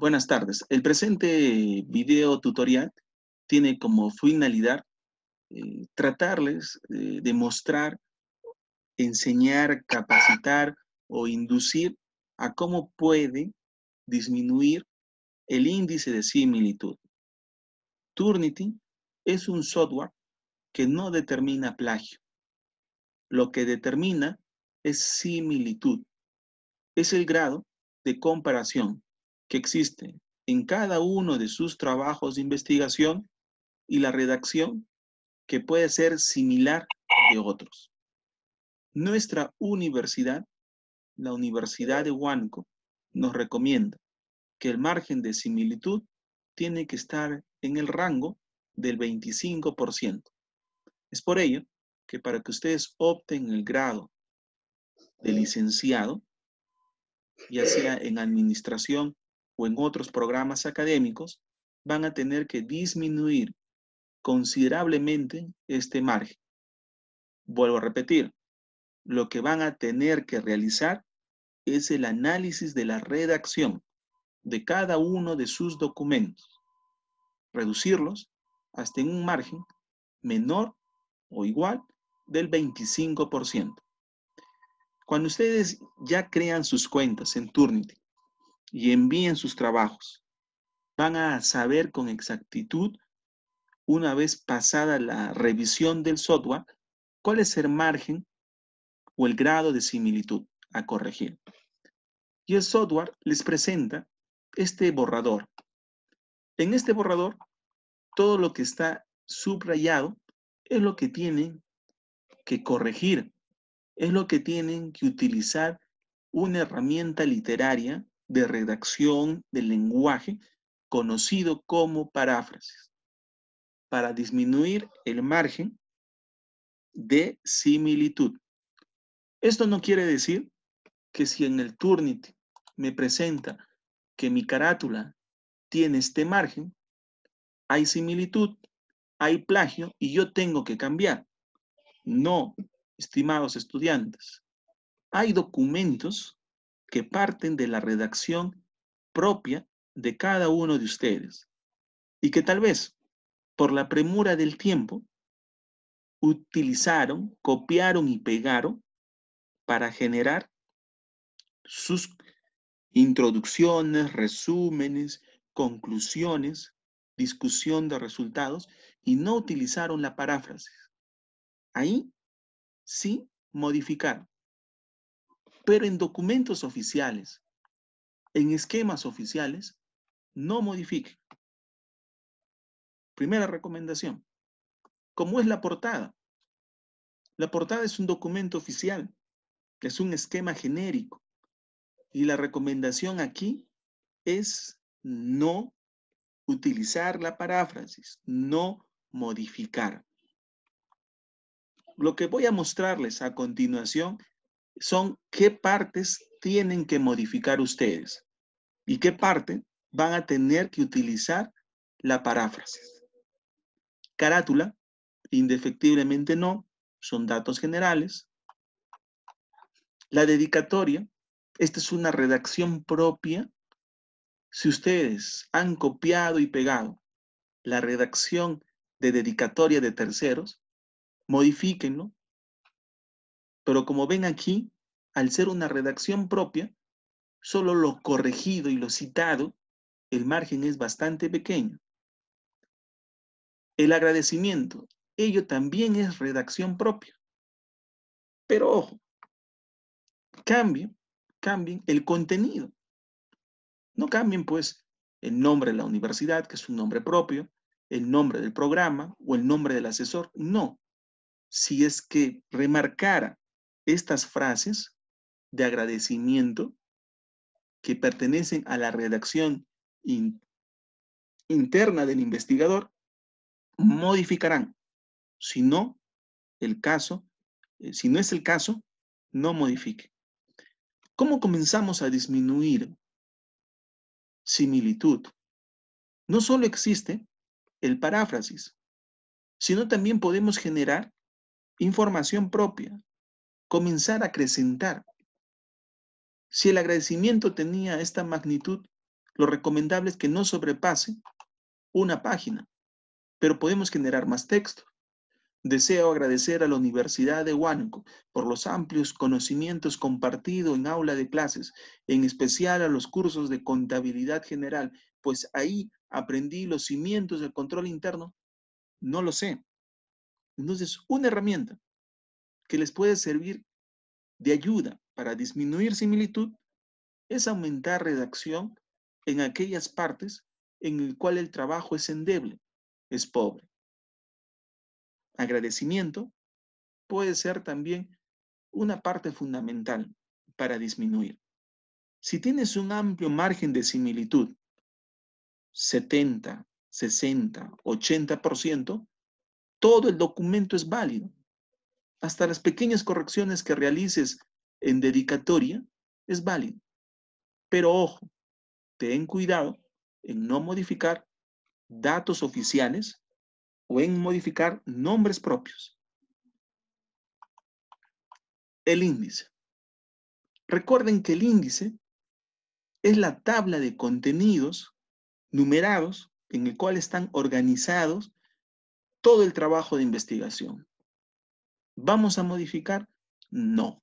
Buenas tardes. El presente video tutorial tiene como finalidad tratarles de mostrar, enseñar, capacitar o inducir a cómo puede disminuir el índice de similitud. Turnitin es un software que no determina plagio. Lo que determina es similitud. Es el grado de comparación que existe en cada uno de sus trabajos de investigación y la redacción que puede ser similar de otros. Nuestra universidad, la Universidad de Huánuco, nos recomienda que el margen de similitud tiene que estar en el rango del 25%. Es por ello que para que ustedes opten el grado de licenciado, ya sea en administración o en otros programas académicos, van a tener que disminuir considerablemente este margen. Vuelvo a repetir, lo que van a tener que realizar es el análisis de la redacción de cada uno de sus documentos, reducirlos hasta en un margen menor o igual del 25%. Cuando ustedes ya crean sus cuentas en Turnitin y envíen sus trabajos, van a saber con exactitud, una vez pasada la revisión del software, cuál es el margen o el grado de similitud a corregir. Y el software les presenta este borrador. En este borrador, todo lo que está subrayado es lo que tienen que corregir, es lo que tienen que utilizar una herramienta literaria de redacción del lenguaje conocido como paráfrasis, para disminuir el margen de similitud. Esto no quiere decir que si en el Turnitin me presenta que mi carátula tiene este margen, hay similitud, hay plagio y yo tengo que cambiar. No, estimados estudiantes. Hay documentos que parten de la redacción propia de cada uno de ustedes y que tal vez por la premura del tiempo utilizaron, copiaron y pegaron para generar sus introducciones, resúmenes, conclusiones, discusión de resultados y no utilizaron la paráfrasis. Ahí sí modificaron, pero en documentos oficiales, en esquemas oficiales, no modifiquen. Primera recomendación, ¿cómo es la portada? La portada es un documento oficial, es un esquema genérico y la recomendación aquí es no utilizar la paráfrasis, no modificar. Lo que voy a mostrarles a continuación son qué partes tienen que modificar ustedes y qué parte van a tener que utilizar la paráfrasis. Carátula, indefectiblemente no, son datos generales. La dedicatoria, esta es una redacción propia. Si ustedes han copiado y pegado la redacción de dedicatoria de terceros, modifíquenlo, pero como ven aquí, al ser una redacción propia, solo lo corregido y lo citado, el margen es bastante pequeño. El agradecimiento, ello también es redacción propia. Pero ojo, cambien el contenido. No cambien pues el nombre de la universidad, que es un nombre propio, el nombre del programa o el nombre del asesor. No. Si es que remarcara estas frases de agradecimiento que pertenecen a la redacción interna del investigador, modificarán. Si no, si no es el caso, no modifique. ¿Cómo comenzamos a disminuir similitud? No solo existe el paráfrasis, sino también podemos generar información propia, comenzar a acrecentar. Si el agradecimiento tenía esta magnitud, Lo recomendable es que no sobrepase una página, pero podemos generar más texto. Deseo agradecer a la Universidad de Huánuco por los amplios conocimientos compartidos en aula de clases, en especial a los cursos de contabilidad general, pues ahí aprendí los cimientos del control interno. No lo sé. Entonces, una herramienta que les puede servir de ayuda para disminuir similitud es aumentar redacción en aquellas partes en el cual el trabajo es endeble, es pobre. Agradecimiento puede ser también una parte fundamental para disminuir. Si tienes un amplio margen de similitud, 70, 60, 80%, todo el documento es válido. Hasta las pequeñas correcciones que realices en dedicatoria es válido. Pero ojo, ten cuidado en no modificar datos oficiales o en modificar nombres propios. El índice. Recuerden que el índice es la tabla de contenidos numerados en el cual están organizados todo el trabajo de investigación. ¿Vamos a modificar? No.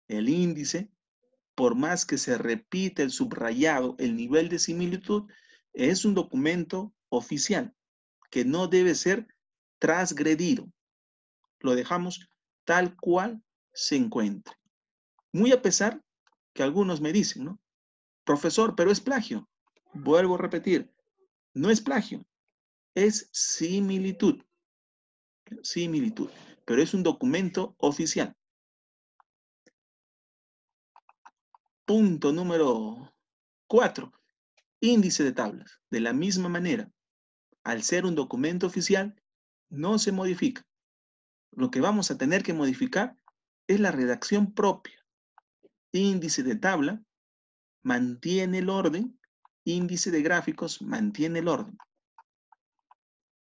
El índice, por más que se repite el subrayado, el nivel de similitud, es un documento oficial que no debe ser transgredido. Lo dejamos tal cual se encuentre. Muy a pesar que algunos me dicen, ¿no? Profesor, pero es plagio. Vuelvo a repetir, no es plagio, es similitud. Similitud, pero es un documento oficial. Punto número 4. Índice de tablas. De la misma manera, al ser un documento oficial, no se modifica. Lo que vamos a tener que modificar es la redacción propia. Índice de tabla mantiene el orden, índice de gráficos mantiene el orden.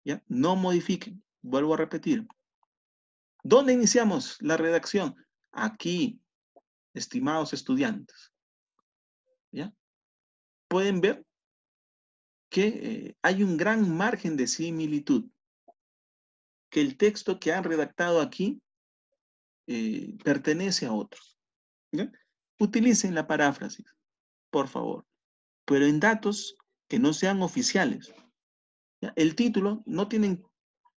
¿Ya? No modifiquen. Vuelvo a repetir. ¿Dónde iniciamos la redacción? Aquí, estimados estudiantes. ¿Ya? Pueden ver que hay un gran margen de similitud, que el texto que han redactado aquí pertenece a otros. ¿Ya? Utilicen la paráfrasis, por favor, pero en datos que no sean oficiales. ¿Ya? El título no tienen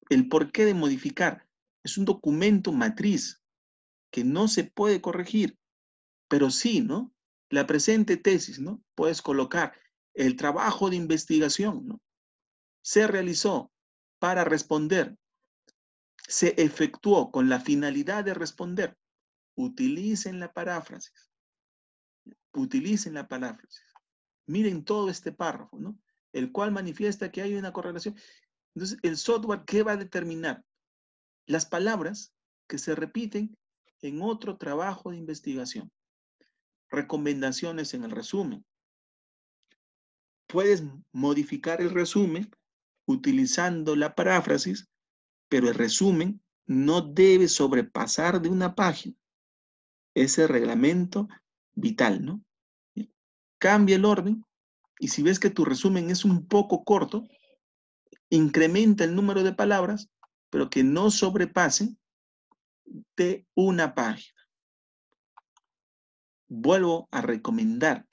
el porqué de modificar, es un documento matriz que no se puede corregir, pero sí, ¿no? La presente tesis, ¿no? Puedes colocar el trabajo de investigación, ¿no? Se realizó para responder, se efectuó con la finalidad de responder. Utilicen la paráfrasis, utilicen la paráfrasis. Miren todo este párrafo, ¿no? El cual manifiesta que hay una correlación. Entonces, el software, ¿qué va a determinar? Las palabras que se repiten en otro trabajo de investigación. Recomendaciones en el resumen. Puedes modificar el resumen utilizando la paráfrasis, pero el resumen no debe sobrepasar de una página. Ese reglamento vital, ¿no? Cambia el orden y si ves que tu resumen es un poco corto, incrementa el número de palabras, pero que no sobrepase de una página. Vuelvo a recomendar.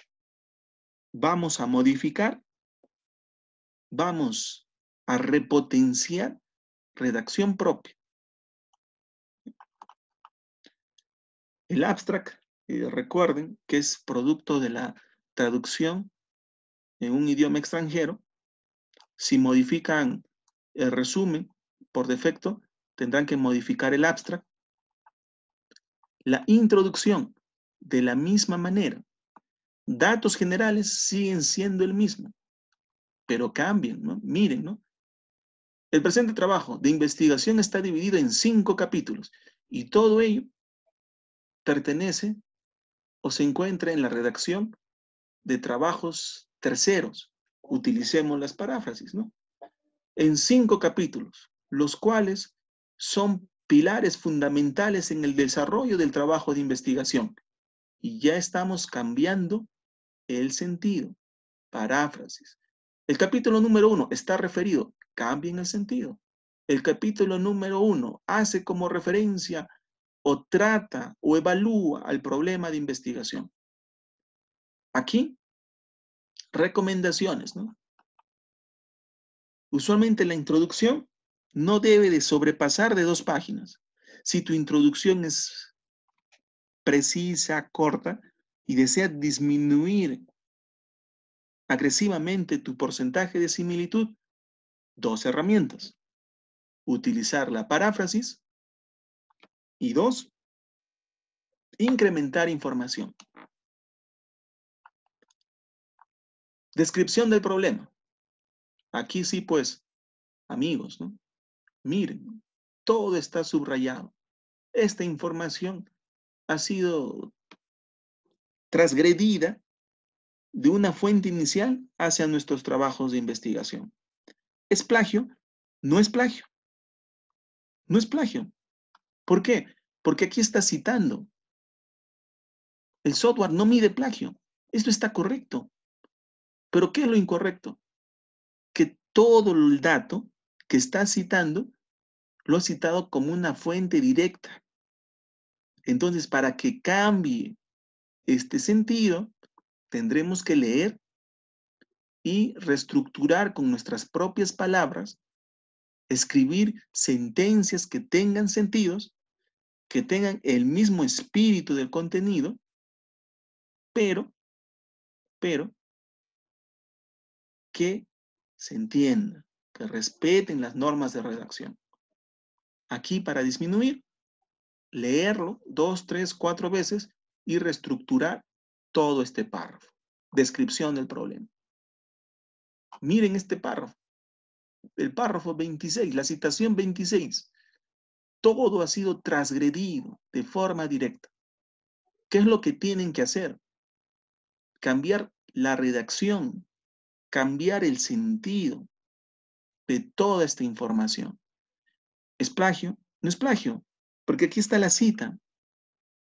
Vamos a modificar, vamos a repotenciar redacción propia. El abstract, recuerden que es producto de la traducción en un idioma extranjero. Si modifican el resumen por defecto, tendrán que modificar el abstract. La introducción, de la misma manera. Datos generales siguen siendo el mismo, pero cambian, ¿no? Miren, ¿no? El presente trabajo de investigación está dividido en 5 capítulos y todo ello pertenece o se encuentra en la redacción de trabajos terceros. Utilicemos las paráfrasis, ¿no? En 5 capítulos, los cuales son pilares fundamentales en el desarrollo del trabajo de investigación. Y ya estamos cambiando el sentido. paráfrasis. El capítulo número 1 está referido, cambien el sentido. El capítulo número 1 hace como referencia o trata o evalúa al problema de investigación. Aquí, recomendaciones, ¿no? Usualmente la introducción no debe de sobrepasar de 2 páginas. Si tu introducción es precisa, corta, y deseas disminuir agresivamente tu porcentaje de similitud, 2 herramientas. Utilizar la paráfrasis y 2, incrementar información. Descripción del problema. Aquí sí, pues, amigos, ¿no? Miren, todo está subrayado. Esta información ha sido transgredida de una fuente inicial hacia nuestros trabajos de investigación. ¿Es plagio? No es plagio. No es plagio. ¿Por qué? Porque aquí está citando. El software no mide plagio. Esto está correcto. ¿Pero qué es lo incorrecto? Que todo el dato que está citando lo ha citado como una fuente directa. Entonces, para que cambie este sentido, tendremos que leer y reestructurar con nuestras propias palabras, escribir sentencias que tengan sentidos, que tengan el mismo espíritu del contenido, pero que se entienda, que respeten las normas de redacción. Aquí, para disminuir, leerlo 2, 3, 4 veces y reestructurar todo este párrafo. Descripción del problema. Miren este párrafo, el párrafo 26, la citación 26. Todo ha sido transgredido de forma directa. ¿Qué es lo que tienen que hacer? Cambiar la redacción, cambiar el sentido de toda esta información. ¿Es plagio? No es plagio, porque aquí está la cita.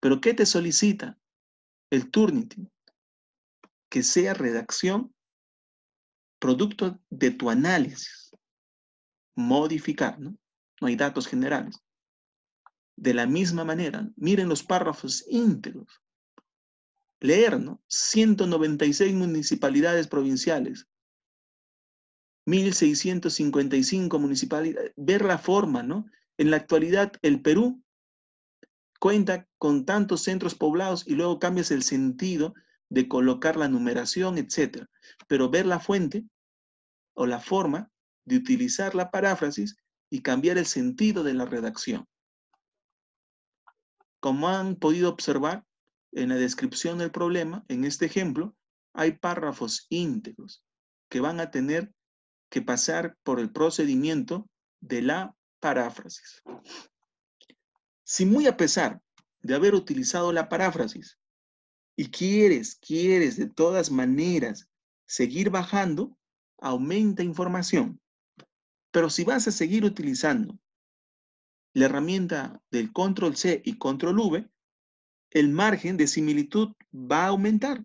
¿Pero qué te solicita el Turnitin? Que sea redacción producto de tu análisis. Modificar, ¿no? No hay datos generales. De la misma manera, miren los párrafos íntegros. Leer, ¿no? 196 municipalidades provinciales, 1.655 municipalidades. Ver la forma, ¿no? En la actualidad, el Perú cuenta con tantos centros poblados y luego cambias el sentido de colocar la numeración, etc. Pero ver la fuente o la forma de utilizar la paráfrasis y cambiar el sentido de la redacción. Como han podido observar en la descripción del problema, en este ejemplo, hay párrafos íntegros que van a tener que pasar por el procedimiento de la paráfrasis. Si muy a pesar de haber utilizado la paráfrasis y quieres de todas maneras seguir bajando, aumenta información. Pero si vas a seguir utilizando la herramienta del control C y control V, el margen de similitud va a aumentar,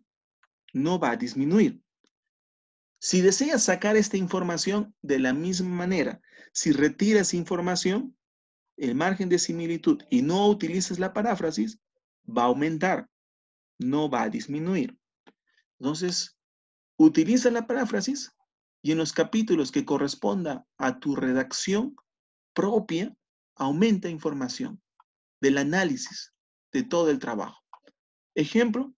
no va a disminuir. Si deseas sacar esta información de la misma manera, si retiras información, el margen de similitud y no utilizas la paráfrasis, va a aumentar, no va a disminuir. Entonces, utiliza la paráfrasis y en los capítulos que corresponda a tu redacción propia, aumenta información del análisis de todo el trabajo. Ejemplo,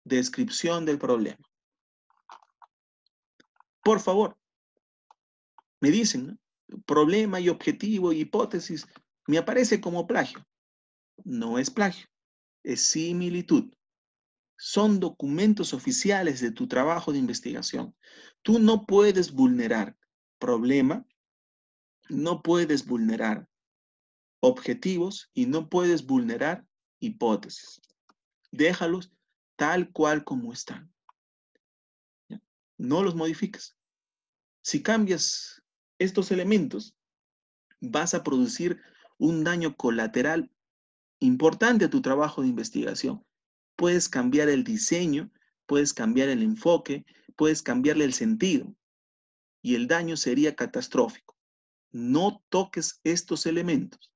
descripción del problema. Por favor, me dicen, ¿no? Problema y objetivo y hipótesis me aparece como plagio. No es plagio, es similitud. Son documentos oficiales de tu trabajo de investigación. Tú no puedes vulnerar problema, no puedes vulnerar objetivos y no puedes vulnerar hipótesis. Déjalos tal cual como están. ¿Ya? No los modifiques. Si cambias estos elementos, vas a producir un daño colateral importante a tu trabajo de investigación. Puedes cambiar el diseño, puedes cambiar el enfoque, puedes cambiarle el sentido y el daño sería catastrófico. No toques estos elementos.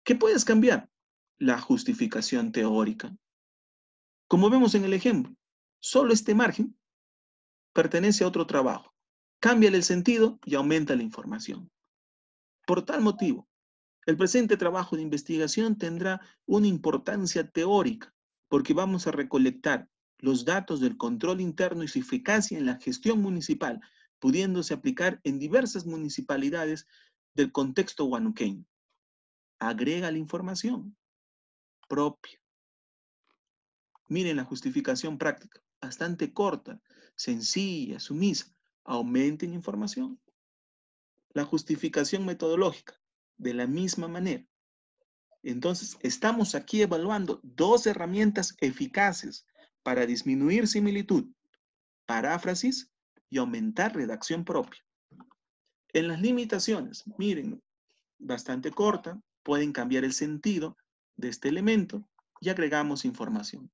¿Qué puedes cambiar? La justificación teórica. Como vemos en el ejemplo, solo este margen pertenece a otro trabajo. Cámbiale el sentido y aumenta la información. Por tal motivo, el presente trabajo de investigación tendrá una importancia teórica porque vamos a recolectar los datos del control interno y su eficacia en la gestión municipal, pudiéndose aplicar en diversas municipalidades del contexto huanuqueño. Agrega la información propia. Miren la justificación práctica, bastante corta, sencilla, sumisa. Aumenten información. La justificación metodológica, de la misma manera. Entonces, estamos aquí evaluando dos herramientas eficaces para disminuir similitud, paráfrasis y aumentar redacción propia. En las limitaciones, miren, bastante corta, pueden cambiar el sentido de este elemento y agregamos información.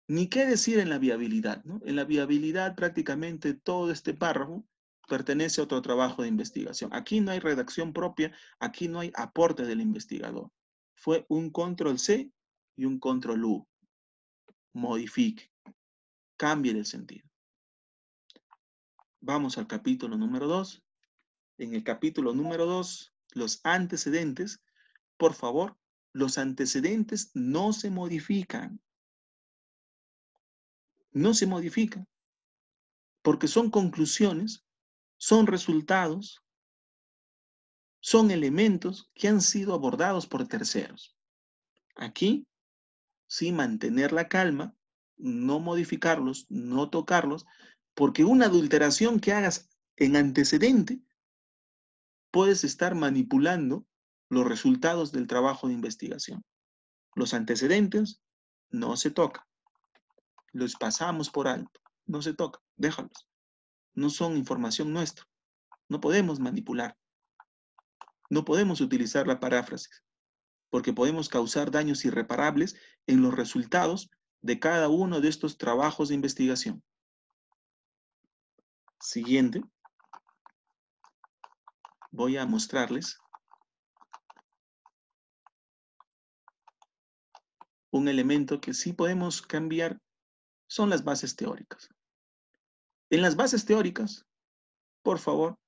Ni qué decir en la viabilidad, ¿no? En la viabilidad prácticamente todo este párrafo pertenece a otro trabajo de investigación. Aquí no hay redacción propia, aquí no hay aporte del investigador. Fue un control C y un control U. Modifique, cambie el sentido. Vamos al capítulo número 2. En el capítulo número 2, los antecedentes, por favor, los antecedentes no se modifican. No se modifican, porque son conclusiones, son resultados, son elementos que han sido abordados por terceros. Aquí, sí, mantener la calma, no modificarlos, no tocarlos, porque una adulteración que hagas en antecedente, puedes estar manipulando los resultados del trabajo de investigación. Los antecedentes no se tocan, los pasamos por alto, no se tocan, déjalos. No son información nuestra, no podemos manipular, no podemos utilizar la paráfrasis, porque podemos causar daños irreparables en los resultados de cada uno de estos trabajos de investigación. Siguiente, voy a mostrarles un elemento que sí podemos cambiar, son las bases teóricas. En las bases teóricas, por favor,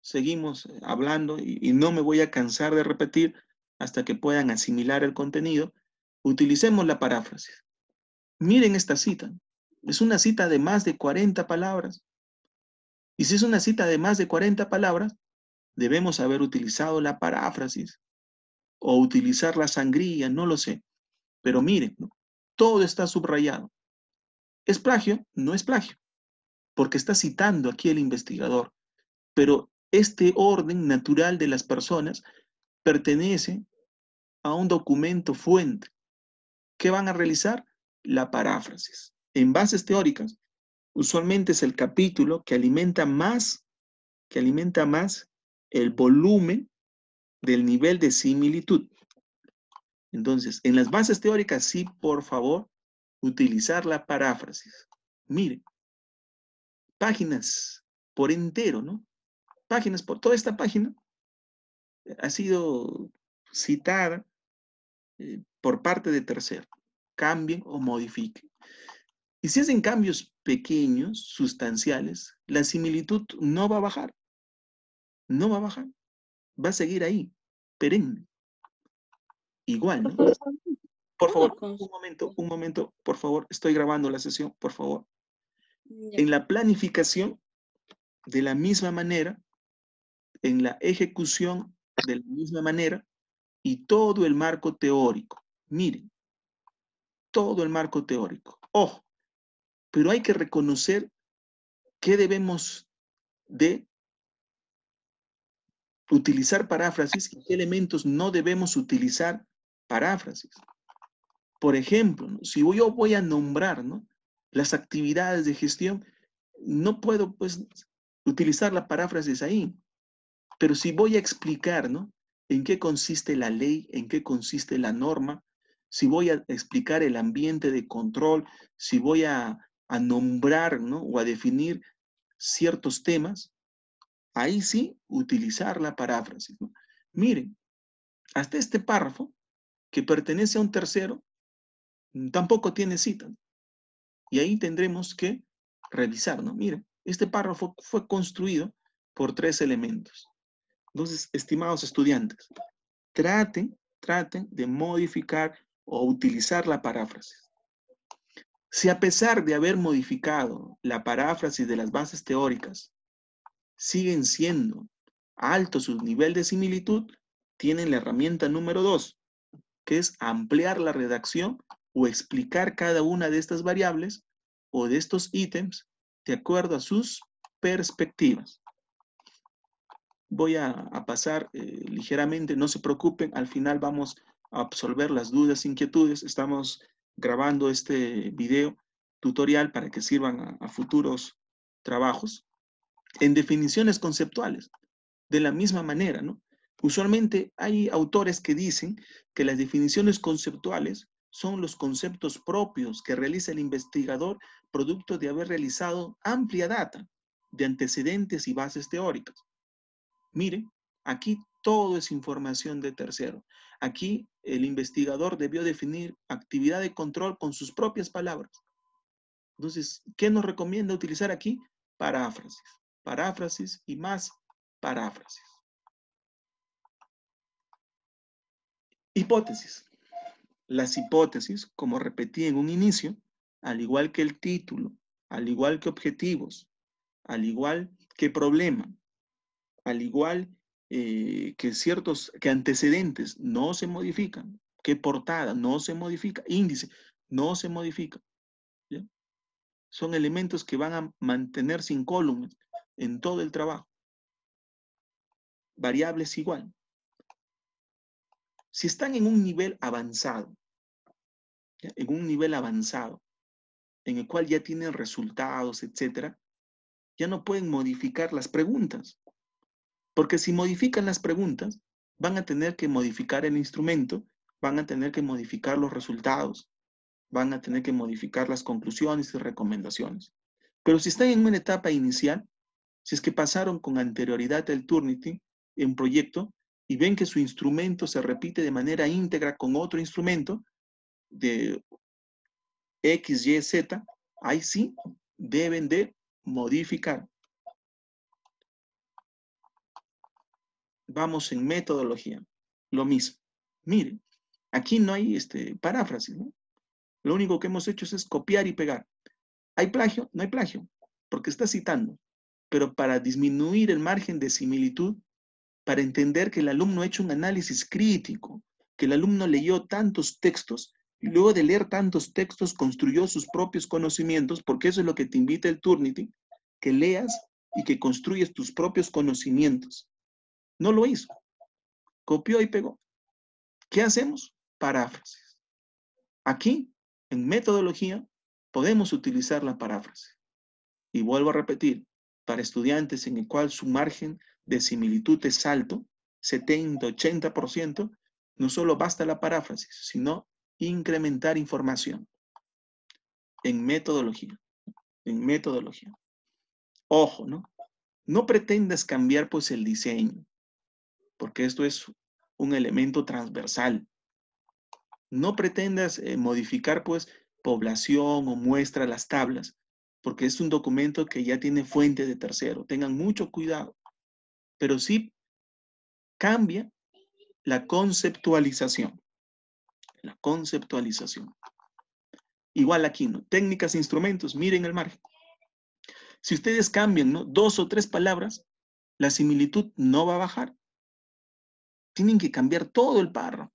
seguimos hablando y no me voy a cansar de repetir hasta que puedan asimilar el contenido. Utilicemos la paráfrasis. Miren esta cita. Es una cita de más de 40 palabras. Y si es una cita de más de 40 palabras, debemos haber utilizado la paráfrasis o utilizar la sangría, no lo sé. Pero miren, ¿no? Todo está subrayado. ¿Es plagio? No es plagio, porque está citando aquí el investigador. Pero este orden natural de las personas pertenece a un documento fuente. ¿Qué van a realizar? La paráfrasis. En bases teóricas, usualmente es el capítulo que alimenta más el volumen del nivel de similitud. Entonces, en las bases teóricas, sí, por favor, utilizar la paráfrasis. Miren, páginas por entero, ¿no? Páginas por toda esta página ha sido citada por parte de tercero. Cambien o modifiquen. Y si hacen cambios pequeños, sustanciales, la similitud no va a bajar. No va a bajar. Va a seguir ahí, perenne. Igual, ¿no? Por favor, un momento, por favor. Estoy grabando la sesión, por favor. En la planificación, de la misma manera, en la ejecución, de la misma manera, y todo el marco teórico. Miren, todo el marco teórico. Ojo, pero hay que reconocer que debemos de utilizar paráfrasis y qué elementos no debemos utilizar paráfrasis. Por ejemplo, ¿no? Si yo voy a nombrar, ¿no?, las actividades de gestión, no puedo pues utilizar la paráfrasis ahí. Pero si voy a explicar, ¿no?, en qué consiste la ley, en qué consiste la norma, si voy a explicar el ambiente de control, si voy a a nombrar, ¿no? O a definir ciertos temas, ahí sí utilizar la paráfrasis, ¿no? Miren, hasta este párrafo, que pertenece a un tercero, tampoco tiene cita. Y ahí tendremos que revisar, ¿no? Miren, este párrafo fue construido por 3 elementos. Entonces, estimados estudiantes, traten de modificar o utilizar la paráfrasis. Si a pesar de haber modificado la paráfrasis de las bases teóricas, siguen siendo alto su nivel de similitud, tienen la herramienta número 2, que es ampliar la redacción o explicar cada una de estas variables o de estos ítems de acuerdo a sus perspectivas. Voy a pasar ligeramente, no se preocupen, al final vamos a absolver las dudas, inquietudes. Estamos grabando este video tutorial para que sirvan a futuros trabajos en definiciones conceptuales, de la misma manera, ¿no? Usualmente hay autores que dicen que las definiciones conceptuales son los conceptos propios que realiza el investigador producto de haber realizado amplia data de antecedentes y bases teóricas. Mire, aquí todo es información de tercero. Aquí el investigador debió definir actividad de control con sus propias palabras. Entonces, ¿qué nos recomienda utilizar aquí? Paráfrasis. Paráfrasis y más paráfrasis. Hipótesis. Las hipótesis, como repetí en un inicio, al igual que el título, al igual que objetivos, al igual que problema, al igual que antecedentes no se modifican, que portada no se modifica, índice no se modifica. ¿Ya? Son elementos que van a mantenerse incólumes en todo el trabajo. Variables igual. Si están en un nivel avanzado, ¿ya? En un nivel avanzado, en el cual ya tienen resultados, etcétera, ya no pueden modificar las preguntas. Porque si modifican las preguntas, van a tener que modificar el instrumento, van a tener que modificar los resultados, van a tener que modificar las conclusiones y recomendaciones. Pero si están en una etapa inicial, si es que pasaron con anterioridad el Turnitin en proyecto y ven que su instrumento se repite de manera íntegra con otro instrumento de X, Y, Z, ahí sí deben de modificar. Vamos en metodología. Lo mismo. Miren, aquí no hay paráfrasis, ¿no? Lo único que hemos hecho es copiar y pegar. ¿Hay plagio? No hay plagio, porque está citando. Pero para disminuir el margen de similitud, para entender que el alumno ha hecho un análisis crítico, que el alumno leyó tantos textos y luego de leer tantos textos construyó sus propios conocimientos, porque eso es lo que te invita el Turnitin, que leas y que construyes tus propios conocimientos. No lo hizo. Copió y pegó. ¿Qué hacemos? Paráfrasis. Aquí, en metodología, podemos utilizar la paráfrasis. Y vuelvo a repetir, para estudiantes en el cual su margen de similitud es alto, 70-80%, no solo basta la paráfrasis, sino incrementar información en metodología. En metodología. Ojo, ¿no? No pretendas cambiar pues el diseño, porque esto es un elemento transversal. No pretendas modificar pues población o muestra las tablas, porque es un documento que ya tiene fuente de tercero. Tengan mucho cuidado, pero sí cambia la conceptualización. La conceptualización. Igual aquí, ¿no? Técnicas e instrumentos, miren el margen. Si ustedes cambian, ¿no? 2 o 3 palabras, la similitud no va a bajar. Tienen que cambiar todo el párrafo.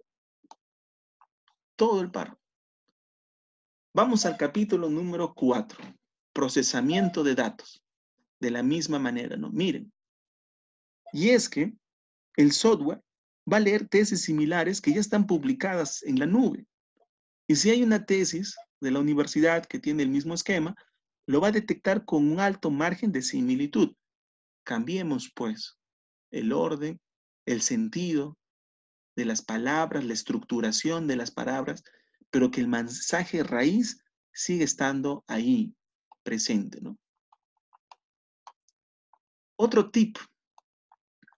Todo el párrafo. Vamos al capítulo número 4. Procesamiento de datos. De la misma manera, ¿no? Miren. Y es que el software va a leer tesis similares que ya están publicadas en la nube. Y si hay una tesis de la universidad que tiene el mismo esquema, lo va a detectar con un alto margen de similitud. Cambiemos, pues, el orden, el sentido de las palabras, la estructuración de las palabras, pero que el mensaje raíz sigue estando ahí. presente, ¿no? Otro tip,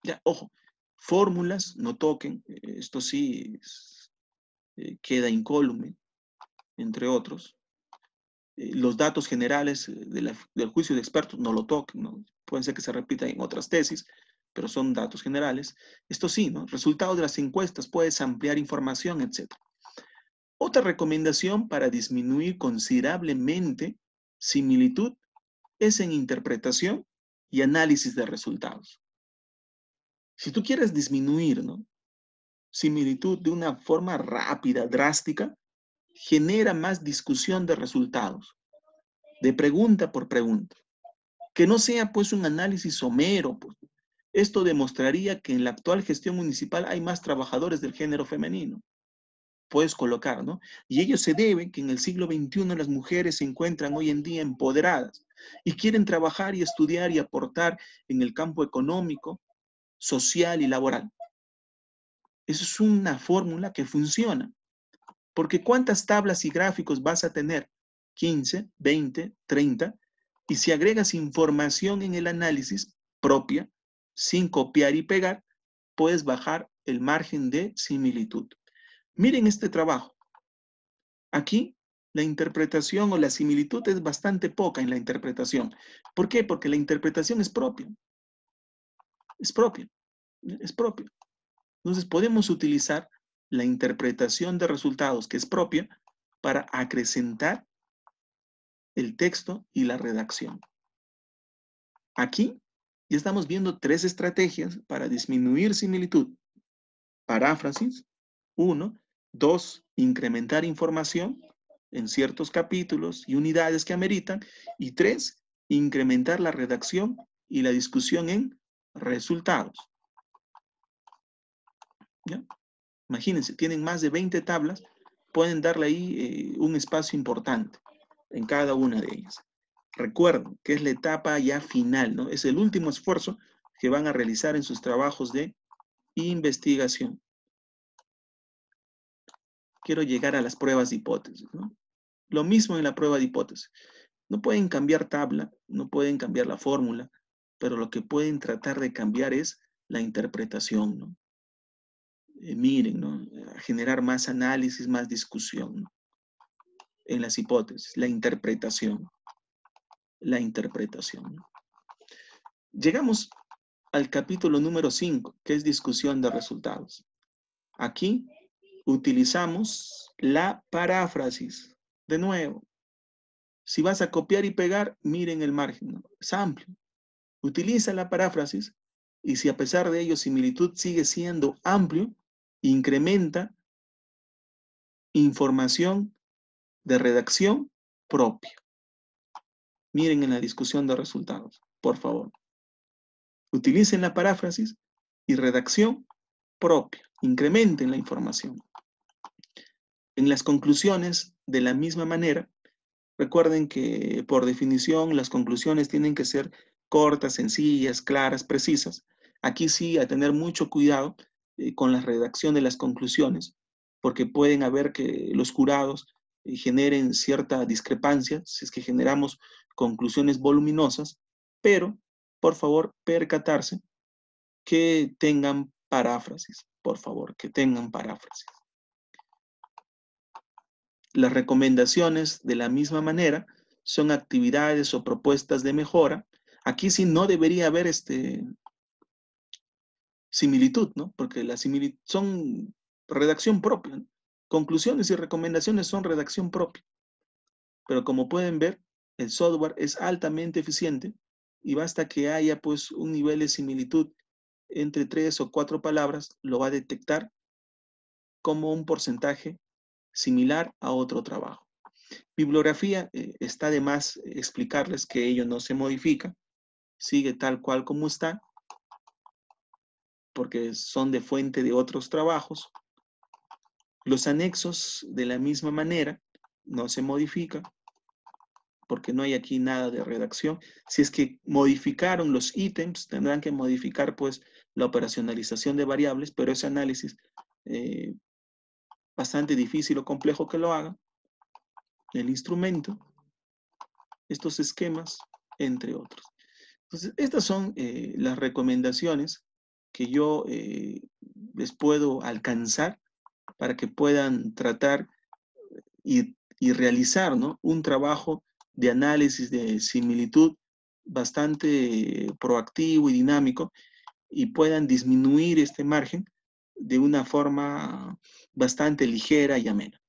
ya, ojo, fórmulas, no toquen, esto sí queda incólume, entre otros. Los datos generales del juicio de expertos no lo toquen, ¿no? Pueden ser que se repitan en otras tesis, pero son datos generales. Esto sí, ¿no? Resultados de las encuestas, puedes ampliar información, etc. Otra recomendación para disminuir considerablemente similitud es en interpretación y análisis de resultados. Si tú quieres disminuir, ¿no?, similitud de una forma rápida, drástica, genera más discusión de resultados, de pregunta por pregunta. Que no sea pues un análisis somero, pues. Esto demostraría que en la actual gestión municipal hay más trabajadores del género femenino. Puedes colocar, ¿no? Y ello se debe que en el siglo XXI las mujeres se encuentran hoy en día empoderadas y quieren trabajar y estudiar y aportar en el campo económico, social y laboral. Eso es una fórmula que funciona. Porque ¿cuántas tablas y gráficos vas a tener? 15, 20, 30. Y si agregas información en el análisis propia, sin copiar y pegar, puedes bajar el margen de similitud. Miren este trabajo. Aquí la interpretación o la similitud es bastante poca en la interpretación. ¿Por qué? Porque la interpretación es propia. Es propia. Es propia. Entonces podemos utilizar la interpretación de resultados que es propia para acrecentar el texto y la redacción. Aquí ya estamos viendo 3 estrategias para disminuir similitud. Paráfrasis, 1. 2. Incrementar información en ciertos capítulos y unidades que ameritan. Y 3. Incrementar la redacción y la discusión en resultados. ¿Ya? Imagínense, tienen más de 20 tablas, pueden darle ahí un espacio importante en cada una de ellas. Recuerden que es la etapa ya final, ¿no? Es el último esfuerzo que van a realizar en sus trabajos de investigación. Quiero llegar a las pruebas de hipótesis, ¿no? Lo mismo en la prueba de hipótesis. No pueden cambiar tabla, no pueden cambiar la fórmula, pero lo que pueden tratar de cambiar es la interpretación, ¿no? Miren, ¿no? A generar más análisis, más discusión, ¿no?, en las hipótesis, la interpretación, la interpretación, ¿no? Llegamos al capítulo número 5, que es discusión de resultados. Aquí utilizamos la paráfrasis. De nuevo, si vas a copiar y pegar, miren el margen, ¿no? Es amplio. Utiliza la paráfrasis y si a pesar de ello similitud sigue siendo amplio, incrementa información de redacción propia. Miren en la discusión de resultados, por favor. Utilicen la paráfrasis y redacción propia. Incrementen la información. En las conclusiones, de la misma manera, recuerden que por definición las conclusiones tienen que ser cortas, sencillas, claras, precisas. Aquí sí, a tener mucho cuidado con la redacción de las conclusiones, porque pueden haber que los jurados generen cierta discrepancia si es que generamos conclusiones voluminosas, pero por favor percatarse que tengan paráfrasis, por favor, que tengan paráfrasis. Las recomendaciones, de la misma manera, son actividades o propuestas de mejora. Aquí sí no debería haber similitud, ¿no? Porque la similitud son redacción propia, ¿no? Conclusiones y recomendaciones son redacción propia. Pero como pueden ver, el software es altamente eficiente y basta que haya pues un nivel de similitud entre 3 o 4 palabras, lo va a detectar como un porcentaje similar a otro trabajo. Bibliografía, está de más explicarles que ello no se modifica, sigue tal cual como está, porque son de fuente de otros trabajos. Los anexos, de la misma manera, no se modifica, porque no hay aquí nada de redacción. Si es que modificaron los ítems, tendrán que modificar pues la operacionalización de variables, pero ese análisis bastante difícil o complejo que lo hagan. El instrumento, estos esquemas, entre otros. Entonces, estas son las recomendaciones que yo les puedo alcanzar para que puedan tratar y realizar, ¿no?, un trabajo de análisis de similitud bastante proactivo y dinámico y puedan disminuir este margen de una forma bastante ligera y amena.